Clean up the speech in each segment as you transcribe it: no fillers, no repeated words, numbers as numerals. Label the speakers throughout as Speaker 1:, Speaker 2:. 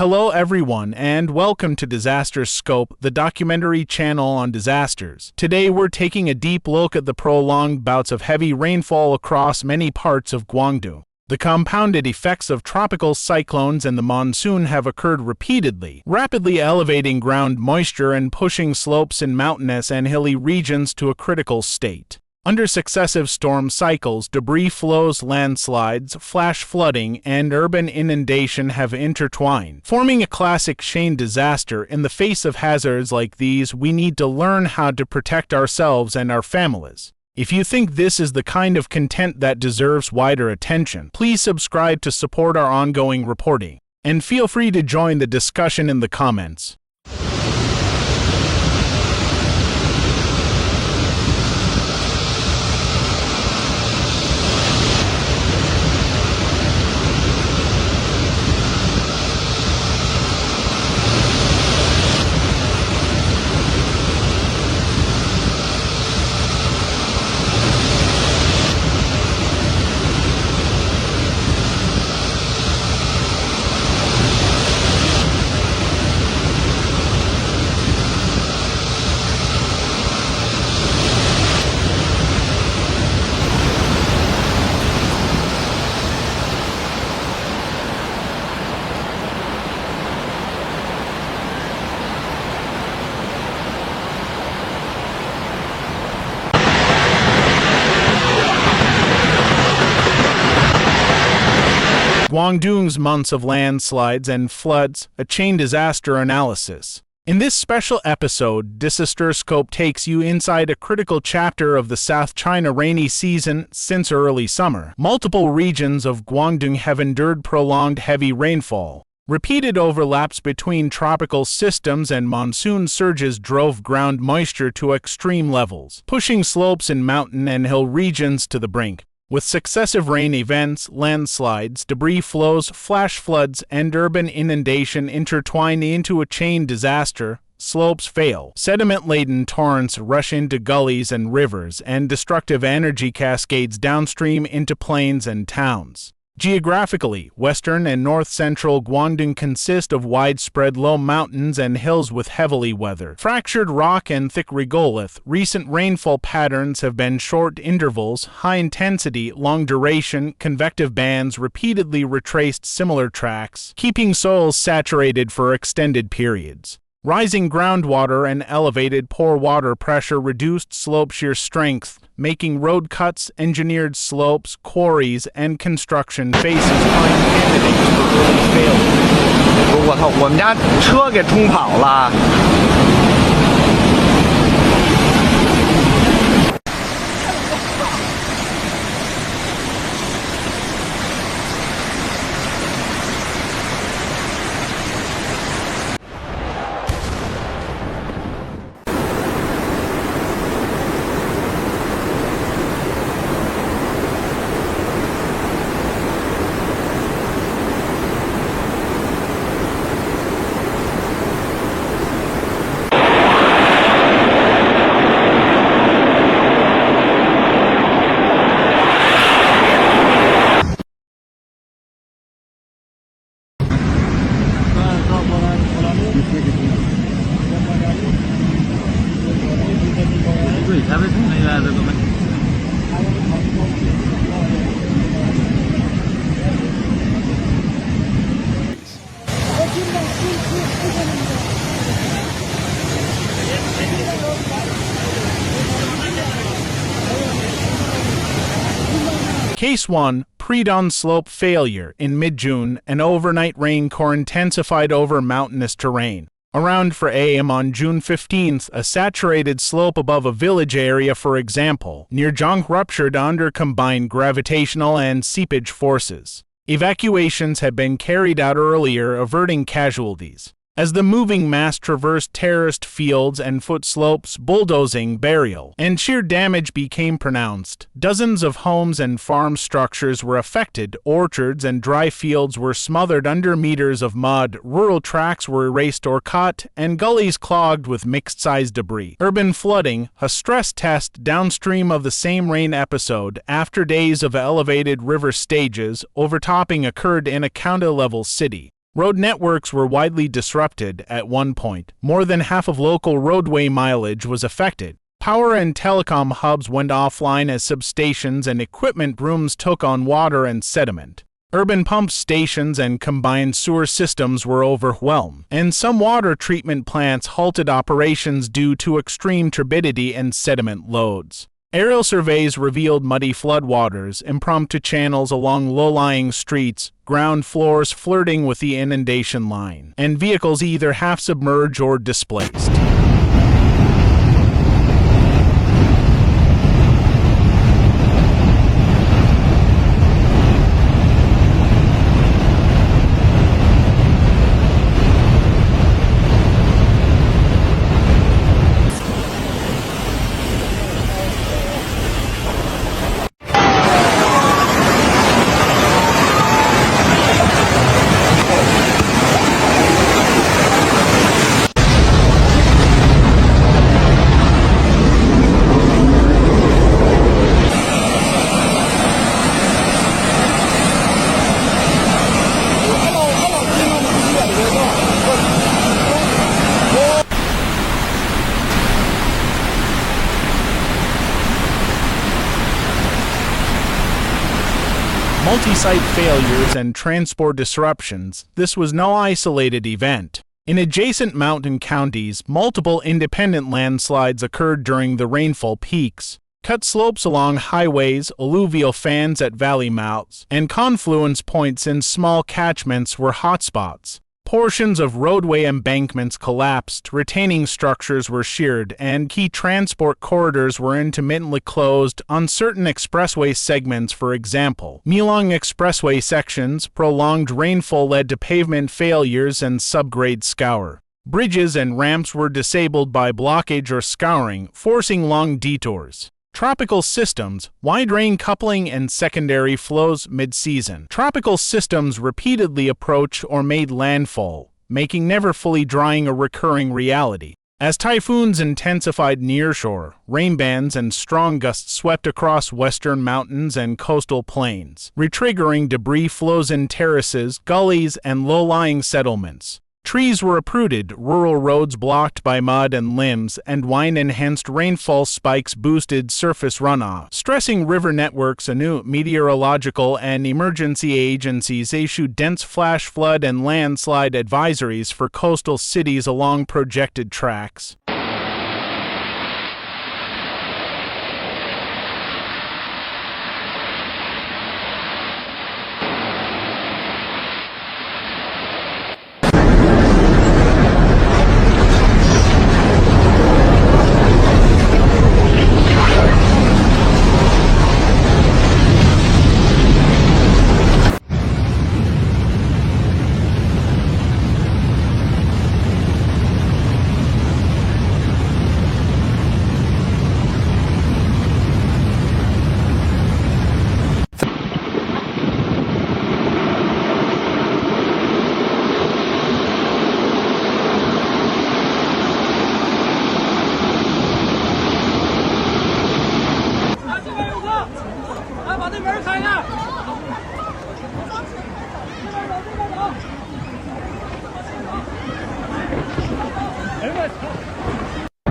Speaker 1: Hello everyone and welcome to DisasterScope, the documentary channel on disasters. Today we're taking a deep look at the prolonged bouts of heavy rainfall across many parts of Guangdong. The compounded effects of tropical cyclones and the monsoon have occurred repeatedly, rapidly elevating ground moisture and pushing slopes in mountainous and hilly regions to a critical state. Under successive storm cycles, debris flows, landslides, flash flooding, and urban inundation have intertwined, forming a classic chain disaster. In the face of hazards like these, we need to learn how to protect ourselves and our families. If you think this is the kind of content that deserves wider attention, please subscribe to support our ongoing reporting, and feel free to join the discussion in the comments. Guangdong's months of landslides and floods, a chain disaster analysis. In this special episode, DisasterScope takes you inside a critical chapter of the South China rainy season. Since early summer, multiple regions of Guangdong have endured prolonged heavy rainfall. Repeated overlaps between tropical systems and monsoon surges drove ground moisture to extreme levels, pushing slopes in mountain and hill regions to the brink. With successive rain events, landslides, debris flows, flash floods, and urban inundation intertwine into a chain disaster, slopes fail, sediment-laden torrents rush into gullies and rivers, and destructive energy cascades downstream into plains and towns. Geographically, western and north-central Guangdong consist of widespread low mountains and hills with heavily weathered, fractured rock and thick regolith. Recent rainfall patterns have been short intervals, high intensity, long duration. Convective bands repeatedly retraced similar tracks, keeping soils saturated for extended periods. Rising groundwater and elevated pore water pressure reduced slope shear strength, making road cuts, engineered slopes, quarries, and construction faces prime candidates for early failure.
Speaker 2: 我操，我们家车给冲跑了。
Speaker 1: Case 1, pre-dawn slope failure. In mid-June, an overnight rain core intensified over mountainous terrain. Around 4 a.m. on June 15th, a saturated slope above a village area, for example, near Zhang, ruptured under combined gravitational and seepage forces. Evacuations had been carried out earlier, averting casualties. As the moving mass traversed terraced fields and foot slopes, bulldozing, burial, and sheer damage became pronounced. Dozens of homes and farm structures were affected, orchards and dry fields were smothered under meters of mud, rural tracks were erased or cut, and gullies clogged with mixed-sized debris. Urban flooding, a stress test downstream of the same rain episode, after days of elevated river stages, overtopping occurred in a county-level city. Road networks were widely disrupted at one point. More than half of local roadway mileage was affected. Power and telecom hubs went offline as substations and equipment rooms took on water and sediment. Urban pump stations and combined sewer systems were overwhelmed, and some water treatment plants halted operations due to extreme turbidity and sediment loads. Aerial surveys revealed muddy floodwaters, impromptu channels along low-lying streets, ground floors flirting with the inundation line, and vehicles either half-submerged or displaced. Multi-site failures and transport disruptions, this was no isolated event. In adjacent mountain counties, multiple independent landslides occurred during the rainfall peaks. Cut slopes along highways, alluvial fans at valley mouths, and confluence points in small catchments were hotspots. Portions of roadway embankments collapsed, retaining structures were sheared, and key transport corridors were intermittently closed on certain expressway segments. For example, Milong Expressway sections, prolonged rainfall led to pavement failures and subgrade scour. Bridges and ramps were disabled by blockage or scouring, forcing long detours. Tropical systems, wide rain coupling and secondary flows mid-season. Tropical systems repeatedly approach or made landfall, making never fully drying a recurring reality. As typhoons intensified nearshore, rain bands and strong gusts swept across western mountains and coastal plains, retriggering debris flows in terraces, gullies, and low-lying settlements. Trees were uprooted, rural roads blocked by mud and limbs, and wind-enhanced rainfall spikes boosted surface runoff, stressing river networks anew. Meteorological and emergency agencies issued dense flash flood and landslide advisories for coastal cities along projected tracks.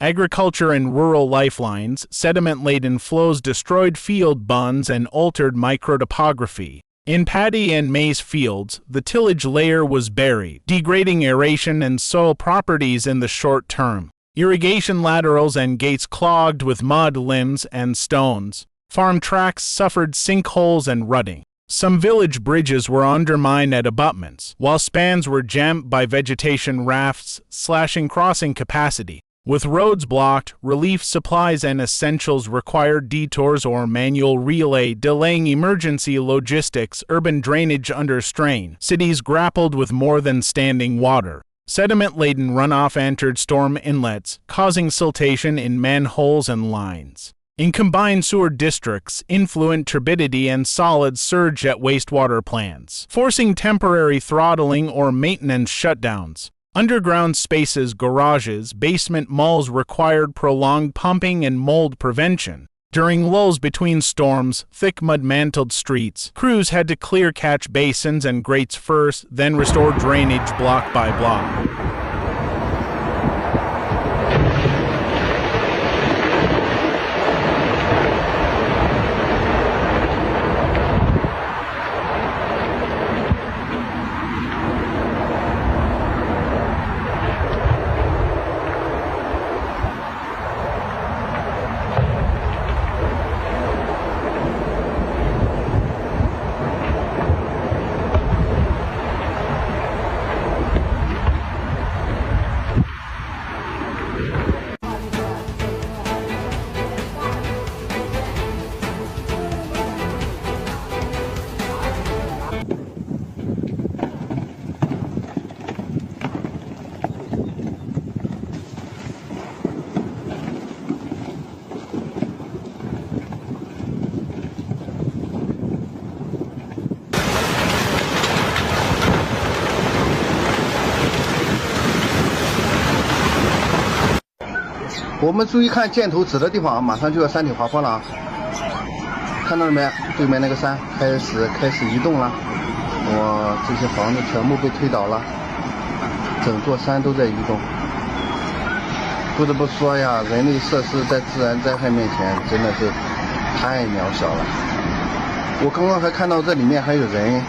Speaker 1: Agriculture and rural lifelines, sediment-laden flows destroyed field bunds and altered microtopography. In paddy and maize fields, the tillage layer was buried, degrading aeration and soil properties in the short term. Irrigation laterals and gates clogged with mud, limbs, and stones. Farm tracks suffered sinkholes and rutting. Some village bridges were undermined at abutments, while spans were jammed by vegetation rafts, slashing crossing capacity. With roads blocked, relief supplies and essentials required detours or manual relay, delaying emergency logistics. Urban drainage under strain. Cities grappled with more than standing water. Sediment-laden runoff entered storm inlets, causing siltation in manholes and lines. In combined sewer districts, influent turbidity and solids surged at wastewater plants, forcing temporary throttling or maintenance shutdowns. Underground spaces, garages, basement malls required prolonged pumping and mold prevention. During lulls between storms, thick mud-mantled streets, crews had to clear catch basins and grates first, then restore drainage block by block.
Speaker 2: 我们注意看箭头指的地方，马上就要山体滑坡了啊！看到了没？对面那个山开始移动了，哇，这些房子全部被推倒了，整座山都在移动。不得不说呀，人类设施在自然灾害面前真的是太渺小了。我刚刚还看到这里面还有人，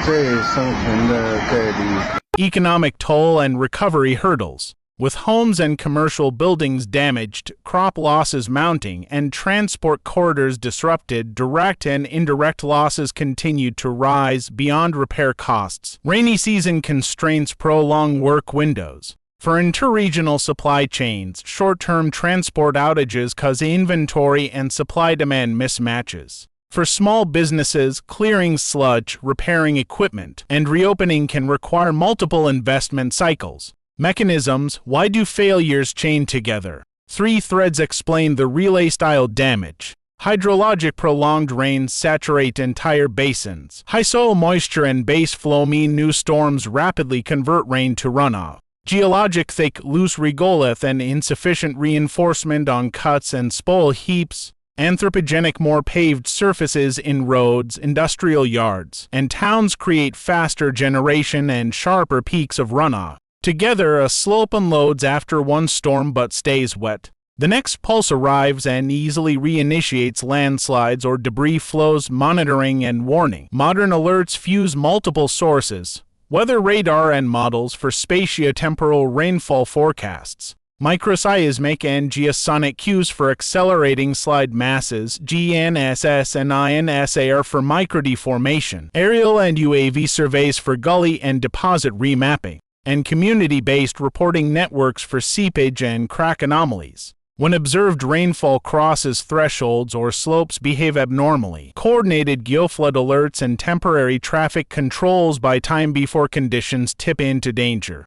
Speaker 2: 这生存的概率。
Speaker 1: Economic toll and recovery hurdles. With homes and commercial buildings damaged, crop losses mounting, and transport corridors disrupted, direct and indirect losses continued to rise beyond repair costs. Rainy season constraints prolong work windows. For interregional supply chains, short-term transport outages cause inventory and supply-demand mismatches. For small businesses, clearing sludge, repairing equipment, and reopening can require multiple investment cycles. Mechanisms: why do failures chain together? 3 threads explain the relay-style damage. Hydrologic: prolonged rains saturate entire basins. High soil moisture and base flow mean new storms rapidly convert rain to runoff. Geologic: thick, loose regolith and insufficient reinforcement on cuts and spoil heaps. Anthropogenic: more paved surfaces in roads, industrial yards, and towns create faster generation and sharper peaks of runoff. Together, a slope unloads after one storm but stays wet. The next pulse arrives and easily reinitiates landslides or debris flows. Monitoring and warning. Modern alerts fuse multiple sources: weather radar and models for spatiotemporal rainfall forecasts, microseismic and geosonic cues for accelerating slide masses. GNSS and INSAR for microdeformation, aerial and UAV surveys for gully and deposit remapping, and community-based reporting networks for seepage and crack anomalies. When observed rainfall crosses thresholds or slopes behave abnormally, coordinated geoflood alerts and temporary traffic controls by time before conditions tip into danger.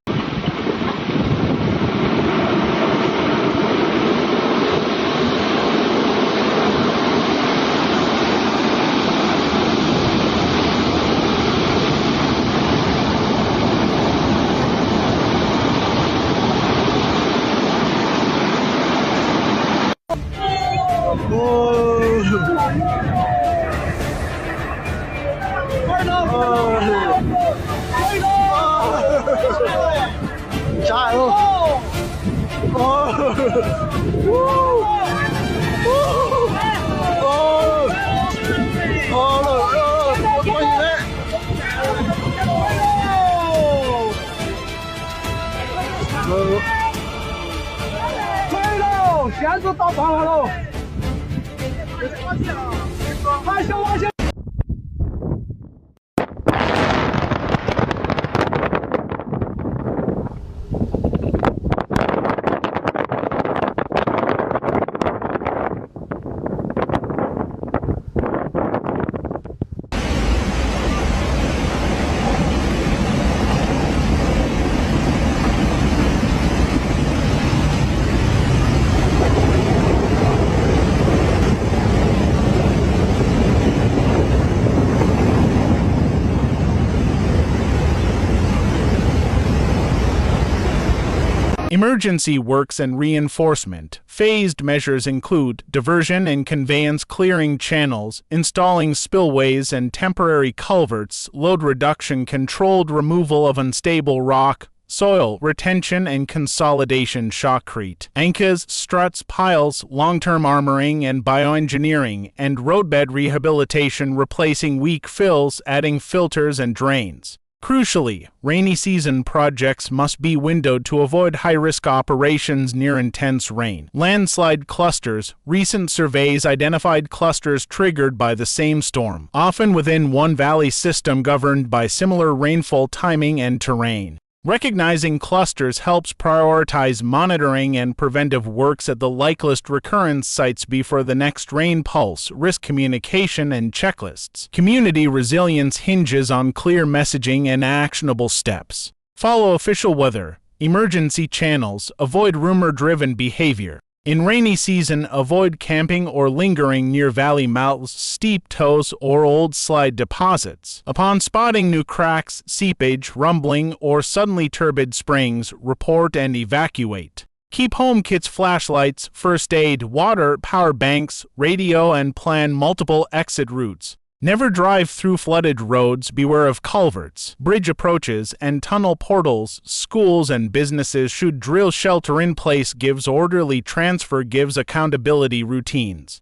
Speaker 1: Emergency works and reinforcement. Phased measures include diversion and conveyance, clearing channels, installing spillways and temporary culverts, load reduction, controlled removal of unstable rock, soil retention and consolidation, shotcrete, anchors, struts, piles, long-term armoring and bioengineering, and roadbed rehabilitation, replacing weak fills, adding filters and drains. Crucially, rainy season projects must be windowed to avoid high-risk operations near intense rain. Landslide clusters. Recent surveys identified clusters triggered by the same storm, often within one valley system governed by similar rainfall timing and terrain. Recognizing clusters helps prioritize monitoring and preventive works at the likeliest recurrence sites before the next rain pulse, risk communication, and checklists. Community resilience hinges on clear messaging and actionable steps. Follow official weather, emergency channels, avoid rumor-driven behavior. In rainy season, avoid camping or lingering near valley mouths, steep toes, or old slide deposits. Upon spotting new cracks, seepage, rumbling, or suddenly turbid springs, report and evacuate. Keep home kits, flashlights, first aid, water, power banks, radio, and plan multiple exit routes. Never drive through flooded roads. Beware of culverts, bridge approaches, and tunnel portals. Schools and businesses should drill shelter in place. Gives orderly transfer. Gives accountability routines.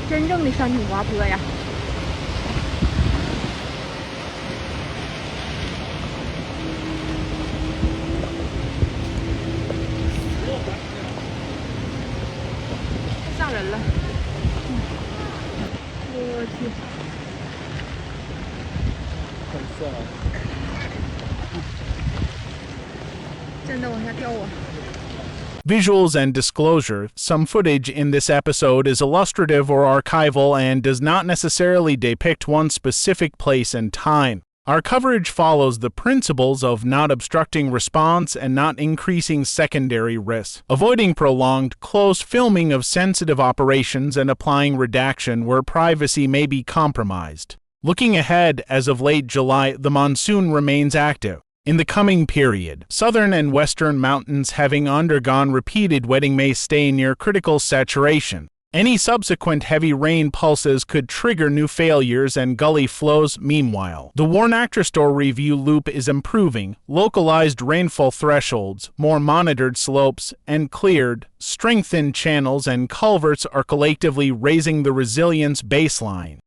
Speaker 3: 真正的山体滑坡呀！太吓人了！我去，很色啊！真的往下掉啊！
Speaker 1: Visuals and disclosure. Some footage in this episode is illustrative or archival and does not necessarily depict one specific place and time. Our coverage follows the principles of not obstructing response and not increasing secondary risks, avoiding prolonged, close filming of sensitive operations, and applying redaction where privacy may be compromised. Looking ahead, as of late July, the monsoon remains active. In the coming period, southern and western mountains having undergone repeated wetting may stay near critical saturation. Any subsequent heavy rain pulses could trigger new failures and gully flows. Meanwhile, the NaturalDisaster review loop is improving, localized rainfall thresholds, more monitored slopes, and cleared, strengthened channels and culverts are collectively raising the resilience baseline.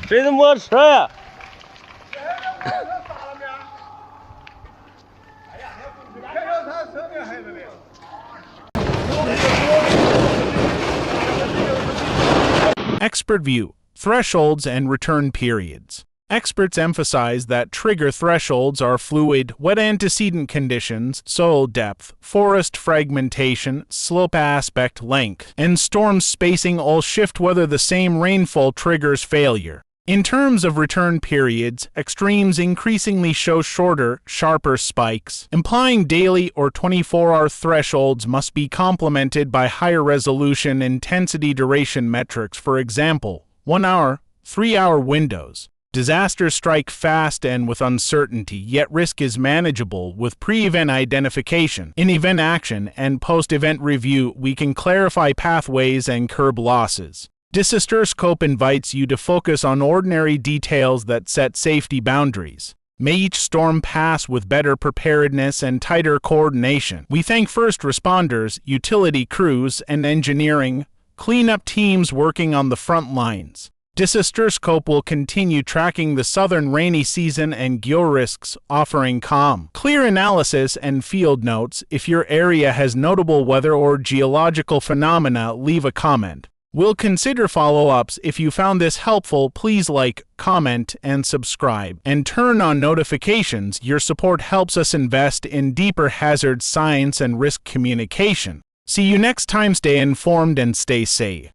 Speaker 4: 谁的摩托车呀？
Speaker 1: Expert view, thresholds and return periods. Experts emphasize that trigger thresholds are fluid, wet antecedent conditions, soil depth, forest fragmentation, slope aspect length, and storm spacing all shift whether the same rainfall triggers failure. In terms of return periods, extremes increasingly show shorter, sharper spikes, implying daily or 24-hour thresholds must be complemented by higher resolution intensity duration metrics, for example, 1 hour, 3-hour windows. Disasters strike fast and with uncertainty, yet risk is manageable with pre-event identification. In event action and post-event review, we can clarify pathways and curb losses. DisasterScope invites you to focus on ordinary details that set safety boundaries. May each storm pass with better preparedness and tighter coordination. We thank first responders, utility crews, and engineering, cleanup teams working on the front lines. DisasterScope will continue tracking the southern rainy season and georisks, offering calm, clear analysis and field notes. If your area has notable weather or geological phenomena, leave a comment. We'll consider follow-ups. If you found this helpful, please like, comment, and subscribe. And turn on notifications. Your support helps us invest in deeper hazard science and risk communication. See you next time. Stay informed and stay safe.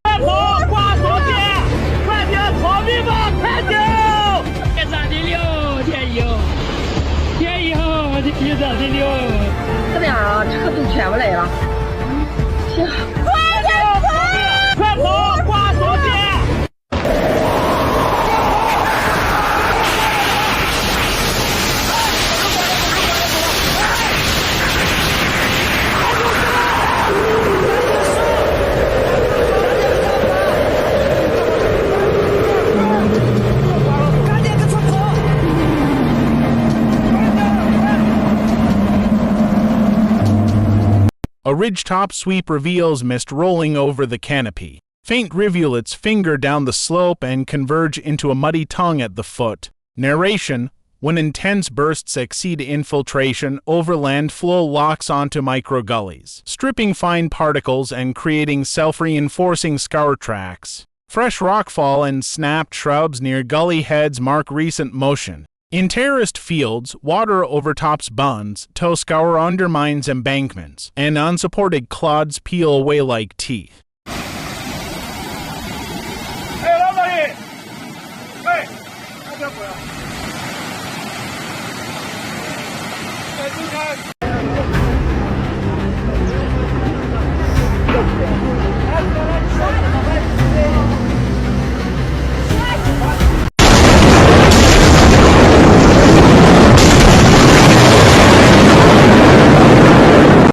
Speaker 1: A ridgetop sweep reveals mist rolling over the canopy. Faint rivulets finger down the slope and converge into a muddy tongue at the foot. Narration: when intense bursts exceed infiltration, overland flow locks onto microgullies, stripping fine particles and creating self-reinforcing scour tracks. Fresh rockfall and snapped shrubs near gully heads mark recent motion. In terraced fields, water overtops bunds, tow scour undermines embankments, and unsupported clods peel away like teeth.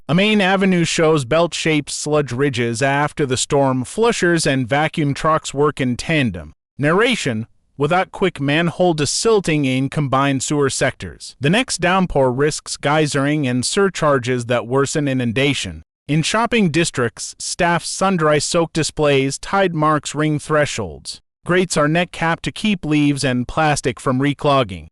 Speaker 1: A main avenue shows belt-shaped sludge ridges after the storm. Flushers and vacuum trucks work in tandem. Narration: without quick manhole desilting in combined sewer sectors. The next downpour risks geysering and surcharges that worsen inundation. In shopping districts, staff sun-dry soak displays, tide marks ring thresholds. Grates are net-capped to keep leaves and plastic from reclogging.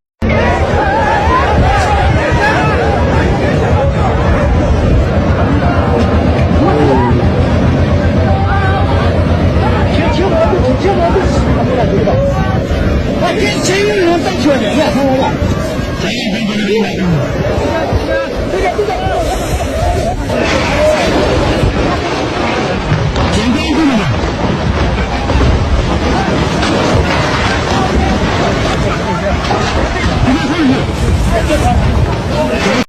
Speaker 5: I can't see you.